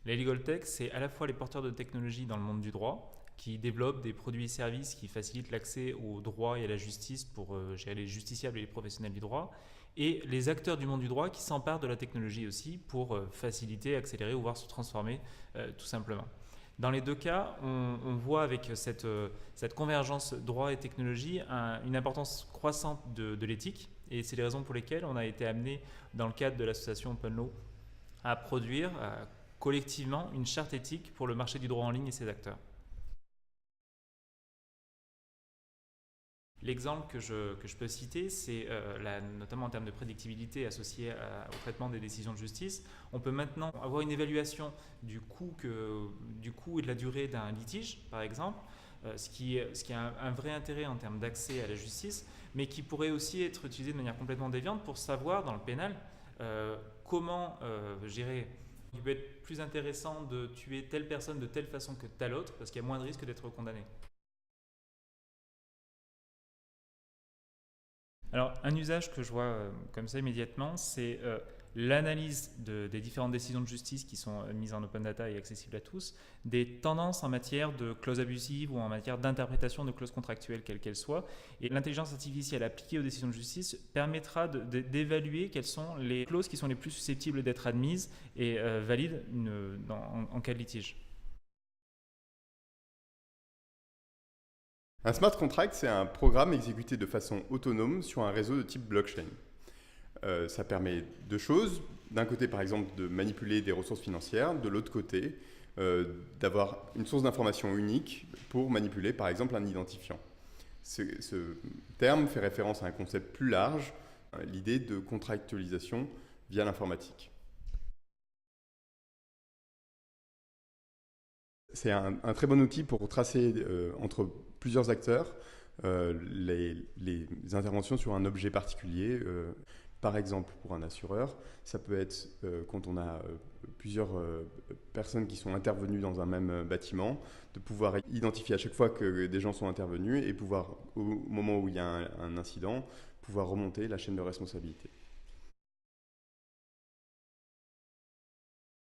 Les legal tech, c'est à la fois les porteurs de technologies dans le monde du droit, qui développent des produits et services qui facilitent l'accès au droit et à la justice pour gérer les justiciables et les professionnels du droit, et les acteurs du monde du droit qui s'emparent de la technologie aussi pour faciliter, accélérer ou voir se transformer tout simplement. Dans les deux cas, on voit avec cette convergence droit et technologie une importance croissante de l'éthique, et c'est les raisons pour lesquelles on a été amené, dans le cadre de l'association Open Law, à produire collectivement une charte éthique pour le marché du droit en ligne et ses acteurs. L'exemple que je peux citer, c'est notamment en termes de prédictibilité associée au traitement des décisions de justice. On peut maintenant avoir une évaluation du coût et de la durée d'un litige, par exemple, ce qui a un vrai intérêt en termes d'accès à la justice, mais qui pourrait aussi être utilisé de manière complètement déviante pour savoir, dans le pénal, comment gérer. Il peut être plus intéressant de tuer telle personne de telle façon que telle autre, parce qu'il y a moins de risques d'être condamné. Alors, un usage que je vois comme ça immédiatement, c'est l'analyse des différentes décisions de justice qui sont mises en open data et accessibles à tous, des tendances en matière de clauses abusives ou en matière d'interprétation de clauses contractuelles, quelles qu'elles soient. Et l'intelligence artificielle appliquée aux décisions de justice permettra d'évaluer quelles sont les clauses qui sont les plus susceptibles d'être admises et valides en cas de litige. Un smart contract, c'est un programme exécuté de façon autonome sur un réseau de type blockchain. Ça permet deux choses. D'un côté, par exemple, de manipuler des ressources financières. De l'autre côté, d'avoir une source d'information unique pour manipuler, par exemple, un identifiant. Ce terme fait référence à un concept plus large, l'idée de contractualisation via l'informatique. C'est un très bon outil pour tracer entre plusieurs acteurs les interventions sur un objet particulier. Par exemple, pour un assureur, ça peut être quand on a plusieurs personnes qui sont intervenues dans un même bâtiment, de pouvoir identifier à chaque fois que des gens sont intervenus et pouvoir, au moment où il y a un incident, pouvoir remonter la chaîne de responsabilité.